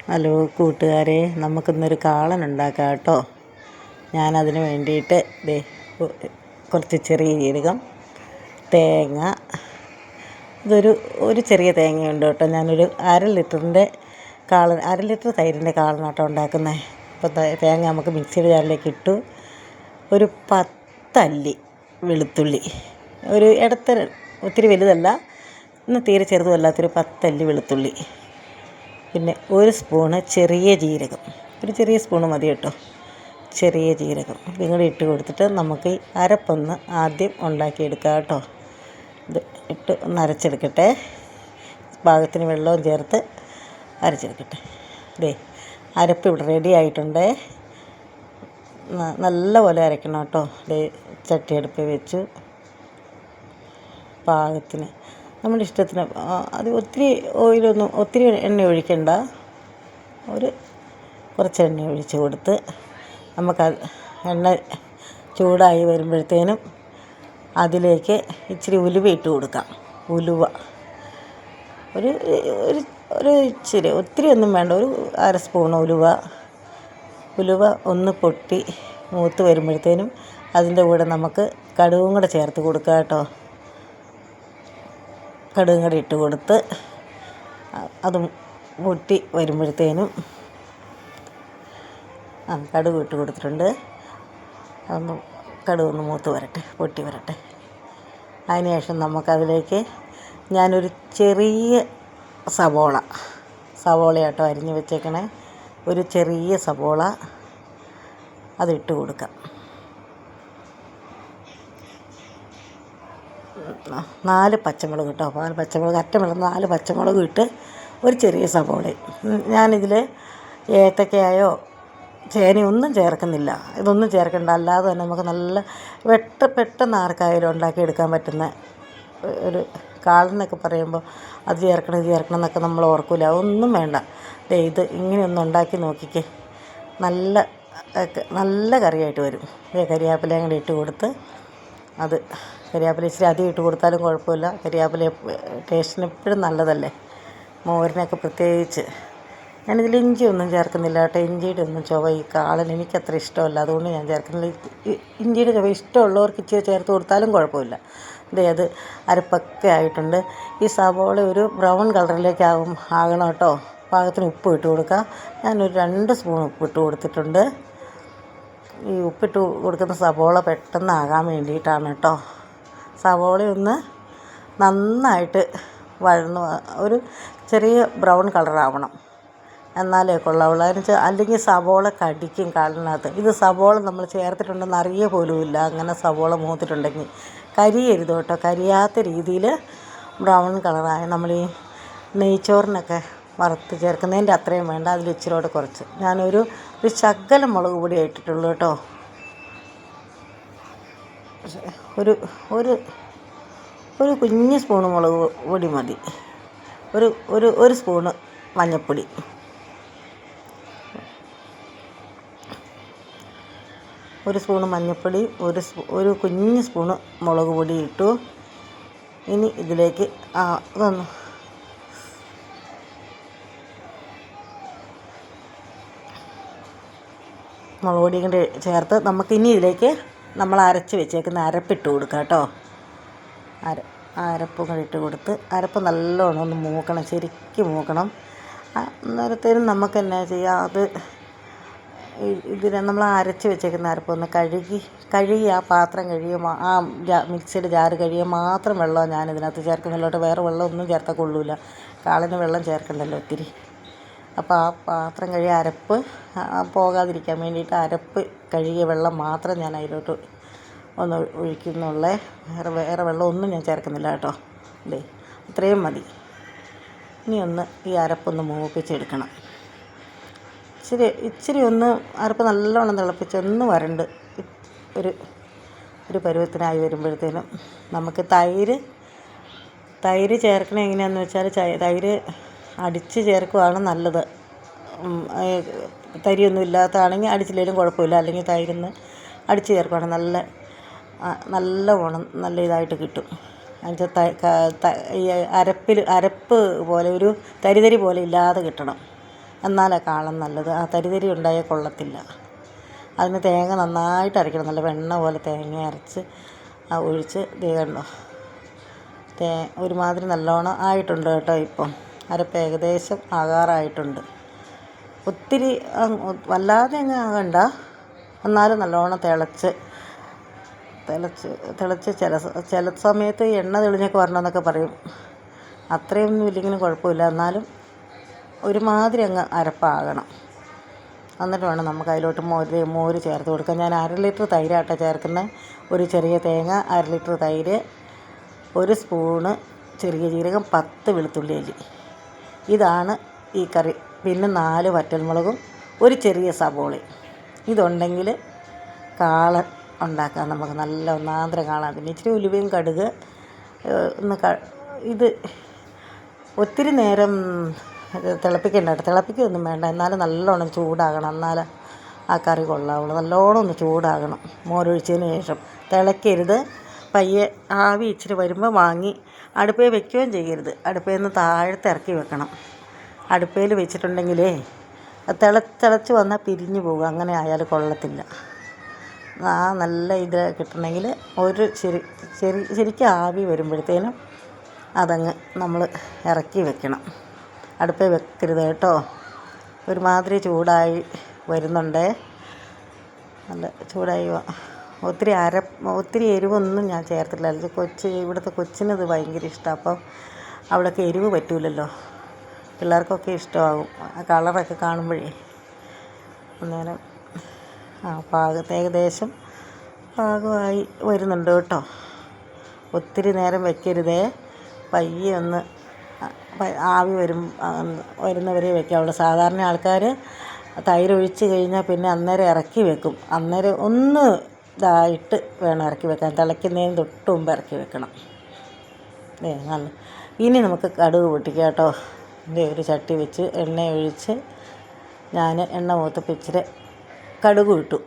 Hello കൂട്ടുകാരെ, നമുക്കിന്നൊരു കാളൻ ഉണ്ടാക്കാം കേട്ടോ. ഞാനതിന് വേണ്ടിയിട്ട് കുറച്ച് ചെറിയ ജീരകം, തേങ്ങ, ഒരു ചെറിയ തേങ്ങയുണ്ട് കേട്ടോ. ഞാനൊരു അര ലിറ്റർ തൈരിൻ്റെ കാളനാട്ടോ ഉണ്ടാക്കുന്നത്. അപ്പോൾ തേങ്ങ നമുക്ക് മിക്സിയുടെ ജാറിലേക്ക് ഇട്ടു. ഒരു 10 അല്ലി വെളുത്തുള്ളി, ഒരു ഇടത്തരം, ഒത്തിരി വലുതല്ല, ഇന്ന് തീരെ ചെറുതുമല്ലാത്തൊരു 10 അല്ലി വെളുത്തുള്ളി, പിന്നെ ഒരു സ്പൂണ് ചെറിയ ജീരകം, ഒരു ചെറിയ സ്പൂണ് മതി കേട്ടോ, ചെറിയ ജീരകം ഇങ്ങനെ ഇട്ട് കൊടുത്തിട്ട് നമുക്ക് ഈ അരപ്പൊന്ന് ആദ്യം ഉണ്ടാക്കിയെടുക്കാം കേട്ടോ. ഇത് ഇട്ട് ഒന്ന് അരച്ചെടുക്കട്ടെ, പാകത്തിന് വെള്ളവും ചേർത്ത് അരച്ചെടുക്കട്ടെ. അരപ്പ് ഇവിടെ റെഡി ആയിട്ടുണ്ട്. നല്ല പോലെ അരയ്ക്കണം കേട്ടോ. ചട്ടി അടുപ്പിൽ വെച്ചു, പാകത്തിന് നമ്മുടെ ഇഷ്ടത്തിന്. അത് ഒത്തിരി എണ്ണ ഒഴിക്കണ്ട, കുറച്ച് എണ്ണ ഒഴിച്ച് കൊടുത്ത് നമുക്ക് എണ്ണ ചൂടായി വരുമ്പോഴത്തേനും അതിലേക്ക് ഇച്ചിരി ഉലുവ ഇട്ട് കൊടുക്കാം. ഉലുവ ഒരു ഇച്ചിരി, ഒത്തിരി ഒന്നും വേണ്ട, ഒരു അര സ്പൂൺ ഉലുവ ഒന്ന് പൊട്ടി മൂത്ത് വരുമ്പോഴത്തേനും അതിൻ്റെ കൂടെ നമുക്ക് കടുകും കൂടെ ചേർത്ത് കൊടുക്കാം കേട്ടോ. കടുകും കൂടെ ഇട്ട് കൊടുത്ത് അതും പൊട്ടി വരുമ്പോഴത്തേനും കടുക് ഇട്ട് കൊടുത്തിട്ടുണ്ട്. കടുകൊന്ന് മൂത്ത് വരട്ടെ, പൊട്ടി വരട്ടെ. അതിനുശേഷം നമുക്കതിലേക്ക് ഞാനൊരു ചെറിയ സവോളയാട്ടോ അരിഞ്ഞ് വെച്ചേക്കണേ. ഒരു ചെറിയ സവോള അതിട്ട് കൊടുക്കാം. 4 പച്ചമുളക് കേട്ടോ, 4 പച്ചമുളക്, അറ്റമുള്ള 4 പച്ചമുളക് ഇട്ട് ഒരു ചെറിയ സവോളയും. ഞാനിതിൽ ഏത്തക്കയോ ചേനയോ ഒന്നും ചേർക്കുന്നില്ല, ഇതൊന്നും ചേർക്കണ്ട. അല്ലാതെ തന്നെ നമുക്ക് നല്ല പെട്ടെന്ന് ആർക്കായാലും ഉണ്ടാക്കിയെടുക്കാൻ പറ്റുന്ന ഒരു കാളെന്നൊക്കെ പറയുമ്പോൾ അത് ചേർക്കണം ഇത് ചേർക്കണം എന്നൊക്കെ നമ്മൾ ഓർക്കില്ല, അതൊന്നും വേണ്ട. ഇത് ഇങ്ങനെയൊന്ന് ഉണ്ടാക്കി നോക്കിക്കേ, നല്ല കറിയായിട്ട് വരും. കരിവേപ്പിലയും കൂടി ഇട്ട് കൊടുത്ത്, കരിവേപ്പില ഇച്ചിരി അധികം ഇട്ട് കൊടുത്താലും കുഴപ്പമില്ല. കരിവേപ്പില ടേസ്റ്റിന് എപ്പോഴും നല്ലതല്ലേ, മോരിനൊക്കെ പ്രത്യേകിച്ച്. ഞാനിതിൽ ഇഞ്ചിയൊന്നും ചേർക്കുന്നില്ല കേട്ടോ. ഇഞ്ചിയുടെ ഒന്നും ചുവ ഈ കാളൻ എനിക്കത്ര ഇഷ്ടമല്ല, അതുകൊണ്ട് ഞാൻ ചേർക്കുന്നില്ല. ഇഞ്ചിയുടെ ചുവ ഇഷ്ടമുള്ളവർക്ക് ഇച്ചിരി ചേർത്ത് കൊടുത്താലും കുഴപ്പമില്ല. അത് അരപ്പൊക്കെ ആയിട്ടുണ്ട്. ഈ സവോള ഒരു ബ്രൗൺ കളറിലേക്ക് ആകണം കേട്ടോ. പാകത്തിന് ഉപ്പ് ഇട്ട് കൊടുക്കുക. ഞാനൊരു 2 സ്പൂൺ ഉപ്പിട്ട് കൊടുത്തിട്ടുണ്ട്. ഈ ഉപ്പിട്ട് കൊടുക്കുന്ന സവോള പെട്ടെന്നാകാൻ വേണ്ടിയിട്ടാണ് കേട്ടോ. സവോളയൊന്ന് നന്നായിട്ട് ഒരു ചെറിയ ബ്രൗൺ കളറാവണം, എന്നാലേ കൊള്ളാവുള്ളൂ. അല്ലെങ്കിൽ സവോള കടിക്കും കാലിനകത്ത്. ഇത് സവോള നമ്മൾ ചേർത്തിട്ടുണ്ടെന്ന് അറിയ പോലുമില്ല. അങ്ങനെ സവോള മൂത്തിട്ടുണ്ടെങ്കിൽ കരിയരുത് കേട്ടോ. കരിയാത്ത രീതിയിൽ ബ്രൗൺ കളറായ നമ്മൾ ഈ നെയ്ച്ചോറിനൊക്കെ വറുത്ത് ചേർക്കുന്നതിൻ്റെ അത്രയും വേണ്ട, അതിൽ ഇച്ചിരിയോടെ കുറച്ച്. ഞാനൊരു ശകലം മുളക് പൊടി ഇട്ടിട്ടുള്ളൂ കേട്ടോ. ഒരു കുഞ്ഞ് സ്പൂണ് മുളക് പൊടി മതി. ഒരു സ്പൂണ് മഞ്ഞൾപ്പൊടി, ഒരു സ്പൂണ് മഞ്ഞൾപ്പൊടി, ഒരു കുഞ്ഞ് സ്പൂണ് മുളക് പൊടി ഇട്ടു. ഇനി ഇതിലേക്ക് ഇതൊന്ന് മുളക് പൊടിയും കൂടി ചേർത്ത് നമുക്കിനി ഇതിലേക്ക് നമ്മൾ അരച്ച് വെച്ചേക്കുന്ന അരപ്പിട്ട് കൊടുക്കാം കേട്ടോ. അരപ്പും കൂടി ഇട്ട് കൊടുത്ത് അരപ്പ് നല്ലോണം ഒന്ന് മൂക്കണം, ശരിക്കും മൂക്കണം. അന്നേരത്തേനും നമുക്ക് എന്നാ ചെയ്യാം, ഇതിനെ നമ്മൾ അരച്ച് വെച്ചേക്കുന്ന അരപ്പൊന്ന് കഴുകി ആ പാത്രം മിക്സിയുടെ ജാറ് കഴുകിയ മാത്രം വെള്ളം ഞാൻ ഇതിനകത്ത് ചേർക്കുന്നില്ലോട്ട്. വേറെ വെള്ളം ഒന്നും ചേർത്താൽ കൊള്ളൂല, കാളിന് വെള്ളം ചേർക്കണ്ടല്ലോ ഒത്തിരി. അപ്പോൾ ആ പാത്രം കഴുകിയ അരപ്പ് പോകാതിരിക്കാൻ വേണ്ടിയിട്ട് അരപ്പ് കഴുകിയ വെള്ളം മാത്രം ഞാൻ അതിലോട്ട് ഒന്ന് ഒഴിക്കുന്നുള്ളേ. വേറെ വെള്ളം ഒന്നും ഞാൻ ചേർക്കുന്നില്ല കേട്ടോ. ഇത്രയും മതി. ഇനി ഈ അരപ്പൊന്ന് മൂപ്പിച്ചെടുക്കണം. ഇച്ചിരി ഒന്ന് അരപ്പ് നല്ലോണം തിളപ്പിച്ച് ഒന്ന് വരണ്ട് ഒരു പരുവത്തിനായി വരുമ്പോഴത്തേനും നമുക്ക് തൈര് ചേർക്കണത് എങ്ങനെയാണെന്ന് വെച്ചാൽ തൈര് അടിച്ച് ചേർക്കുകയാണ് നല്ലത്. തരിയൊന്നും ഇല്ലാത്തതാണെങ്കിൽ അടിച്ചില്ലെങ്കിലും കുഴപ്പമില്ല. അല്ലെങ്കിൽ തൈരൊന്ന് അടിച്ച് ചേർക്കുകയാണ് നല്ലവണ്ണം നല്ല ഇതായിട്ട് കിട്ടും. എന്നുവെച്ചാൽ ഈ അരപ്പ് പോലെ ഒരു തരി പോലെ ഇല്ലാതെ കിട്ടണം. എന്നാലേ കാളം നല്ലത്. ആ തരി ഉണ്ടായാൽ കൊള്ളത്തില്ല. അതിന് തേങ്ങ നന്നായിട്ട് അരയ്ക്കണം. നല്ല വെണ്ണ പോലെ തേങ്ങ അരച്ച് ഒഴിച്ച് കണ്ടോ ഒരുമാതിരി നല്ലോണം ആയിട്ടുണ്ട് കേട്ടോ. ഇപ്പം അരപ്പ് ഏകദേശം ആകാറായിട്ടുണ്ട്. ഒത്തിരി വല്ലാതെ അങ്ങ് ആകണ്ട, എന്നാലും നല്ലോണം തിളച്ച് ചില സമയത്ത് എണ്ണ തെളിഞ്ഞൊക്കെ വരണമെന്നൊക്കെ പറയും. അത്രയൊന്നും ഇല്ലെങ്കിലും കുഴപ്പമില്ല, എന്നാലും ഒരുമാതിരി അങ്ങ് അരപ്പാകണം. എന്നിട്ട് വേണം നമുക്ക് അതിലോട്ട് മോര് ചേർത്ത് കൊടുക്കാം. ഞാൻ 1/2 ലിറ്റർ തൈരാട്ടോ ചേർക്കുന്നത്. ഒരു ചെറിയ തേങ്ങ, 1/2 ലിറ്റർ തൈര്, 1 സ്പൂണ് ചെറിയ ജീരകം, 10 വെളുത്തുള്ളി അല്ലി. ഇതാണ് ഈ കറി. പിന്നെ 4 വറ്റൽമുളകും ഒരു ചെറിയ സവോളയും. ഇതുണ്ടെങ്കിൽ കാളൻ ഉണ്ടാക്കാം നമുക്ക്. നല്ല ഒന്നാന്തര കാളൻ. പിന്നെ ഇച്ചിരി ഉലുവയും കടുക് ഇത് ഒത്തിരി നേരം തിളപ്പിക്കേണ്ട കേട്ടോ. തിളപ്പിക്കുകയൊന്നും വേണ്ട, എന്നാലും നല്ലോണം ചൂടാകണം. എന്നാലേ ആ കറി കൊള്ളാവുള്ളൂ. നല്ലോണം ഒന്ന് ചൂടാകണം. മോരൊഴിച്ചതിന് ശേഷം തിളയ്ക്കരുത്. പയ്യെ ആവി ഇച്ചിരി വരുമ്പോൾ വാങ്ങി അടുപ്പയിൽ വെക്കുകയും ചെയ്യരുത്. അടുപ്പയിൽ നിന്ന് താഴത്ത് ഇറക്കി വെക്കണം. അടുപ്പയിൽ വെച്ചിട്ടുണ്ടെങ്കിലേ തിളച്ച് വന്നാൽ പിരിഞ്ഞു പോകും. അങ്ങനെ ആയാൽ കൊള്ളത്തില്ല. നല്ല ഇത് കിട്ടണമെങ്കിൽ ശരിക്കും ആവി വരുമ്പോഴത്തേനും അതങ്ങ് നമ്മൾ ഇറക്കി വെക്കണം. അടുപ്പേ വെക്കരുത് കേട്ടോ. ഒരുമാതിരി ചൂടായി വരുന്നുണ്ടേ. നല്ല ചൂടായി. ഒത്തിരി എരിവൊന്നും ഞാൻ ചേർത്തില്ല. ഇവിടുത്തെ കൊച്ചിനത് ഭയങ്കര ഇഷ്ടമാണ്. അപ്പം അവിടെയൊക്കെ എരിവ് പറ്റൂലല്ലോ. പിള്ളേർക്കൊക്കെ ഇഷ്ടമാകും ആ കളറൊക്കെ കാണുമ്പോഴേ. അന്നേരം ഏകദേശം പാകമായി വരുന്നുണ്ട് കേട്ടോ. ഒത്തിരി നേരം വെക്കരുതേ. പയ്യെ ഒന്ന് ആവി വരുന്നവരെ വെക്കാവുള്ളൂ. സാധാരണ ആൾക്കാർ തൈര് ഒഴിച്ച് കഴിഞ്ഞാൽ പിന്നെ അന്നേരം ഇറക്കി വെക്കും. അന്നേരം ഒന്ന് ഇതായിട്ട് വേണം ഇറക്കി വെക്കാൻ. തിളയ്ക്കുന്നതിന് തൊട്ട് മുമ്പ് ഇറക്കി വെക്കണം. നല്ല. ഇനി നമുക്ക് കടുക് പൊട്ടിക്കാം കേട്ടോ. ഒരു ചട്ടി വെച്ച് എണ്ണ ഒഴിച്ച് ഞാൻ എണ്ണ മൂത്തപ്പോൾ ഇച്ചിരി കടുക് ഇട്ടു.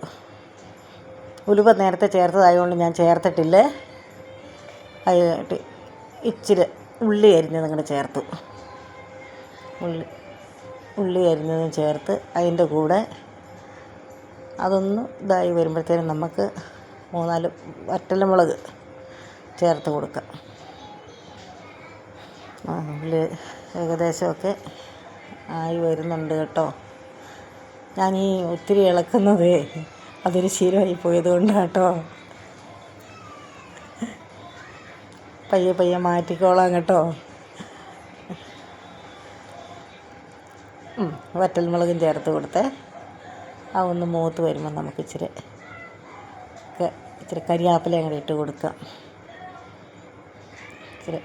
ഉലുവ നേരത്തെ ചേർത്തതായതുകൊണ്ട് ഞാൻ ചേർത്തിട്ടില്ലേ. അതിട്ട് ഇച്ചിരി ഉള്ളി അരിഞ്ഞത് അങ്ങോട്ട് ചേർത്തു. ഉള്ളി അരിഞ്ഞതും ചേർത്ത് അതിൻ്റെ കൂടെ അതൊന്ന് ഇതായി വരുമ്പോഴത്തേനും നമുക്ക് 3-4 വറ്റൽമുളക് ചേർത്ത് കൊടുക്കാം. ഉള്ളി ഏകദേശമൊക്കെ ആയി വരുന്നുണ്ട് കേട്ടോ. ഞാൻ ഒത്തിരി ഇളക്കുന്നത് അതൊരു ശീലമായി പോയത് കൊണ്ടാണ് കേട്ടോ. പയ്യെ മാറ്റിക്കോളാം കേട്ടോ. വറ്റൽമുളകും ചേർത്ത് കൊടുത്തേ. ഒന്ന് മൂത്ത് വരുമ്പോൾ നമുക്ക് ഇച്ചിരി കരിയാപ്പില അങ്ങോട്ട് ഇട്ട് കൊടുക്കാം. ഇച്ചിരി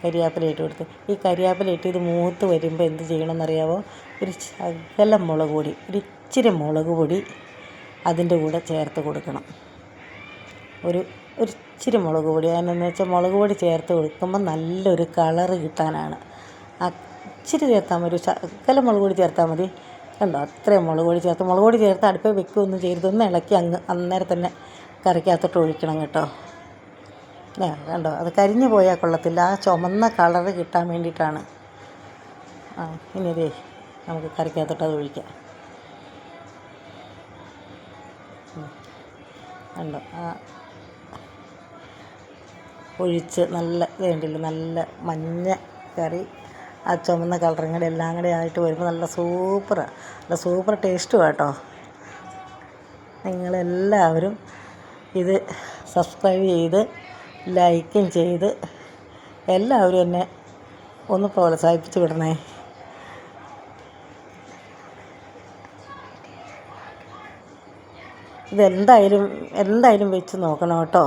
കരിയാപ്പില ഇട്ട് കൊടുത്ത് ഈ കരിയാപ്പില ഇട്ട് ഇത് മൂത്ത് വരുമ്പോൾ എന്ത് ചെയ്യണമെന്നറിയാമോ? ഒരു ശകലം മുളക് പൊടി, ഇച്ചിരി മുളക് പൊടി അതിൻ്റെ കൂടെ ചേർത്ത് കൊടുക്കണം. ഒരു ഇച്ചിരി മുളക് പൊടി. അതിനെന്ന് വെച്ചാൽ മുളക് പൊടി ചേർത്ത് കൊടുക്കുമ്പോൾ നല്ലൊരു കളറ് കിട്ടാനാണ്. ഇച്ചിരി ചേർത്താൽ മതി. ഒരു ശകലം മുളക് പൊടി ചേർത്താൽ മതി. കണ്ടോ, അത്രയും മുളക് പൊടി ചേർത്ത് അടുപ്പിൽ വെക്കുകയൊന്നും ചെയ്യരുത്. ഒന്ന് ഇളക്കി അന്നേരം തന്നെ കറിക്കകത്തോട്ട് ഒഴിക്കണം കേട്ടോ. കണ്ടോ, അത് കരിഞ്ഞു പോയാൽ കൊള്ളത്തില്ല. ആ ചുമന്ന കളറ് കിട്ടാൻ വേണ്ടിയിട്ടാണ്. ഇനി ഇതേ നമുക്ക് കറിക്കകത്തോട്ട് അത് ഒഴിക്കാം. കണ്ടോ, ഒഴിച്ച് നല്ല വേണ്ടില്ല. നല്ല മഞ്ഞ കറി, ആ ചുമന്ന കളറും കൂടെ എല്ലാം കൂടെ ആയിട്ട് വരുമ്പോൾ നല്ല സൂപ്പർ ടേസ്റ്റും കേട്ടോ. നിങ്ങളെല്ലാവരും ഇത് സബ്സ്ക്രൈബ് ചെയ്ത് ലൈക്കും ചെയ്ത് എല്ലാവരും എന്നെ ഒന്ന് പ്രോത്സാഹിപ്പിച്ച് വിടണേ. ഇതെന്തായാലും വെച്ച് നോക്കണം കേട്ടോ.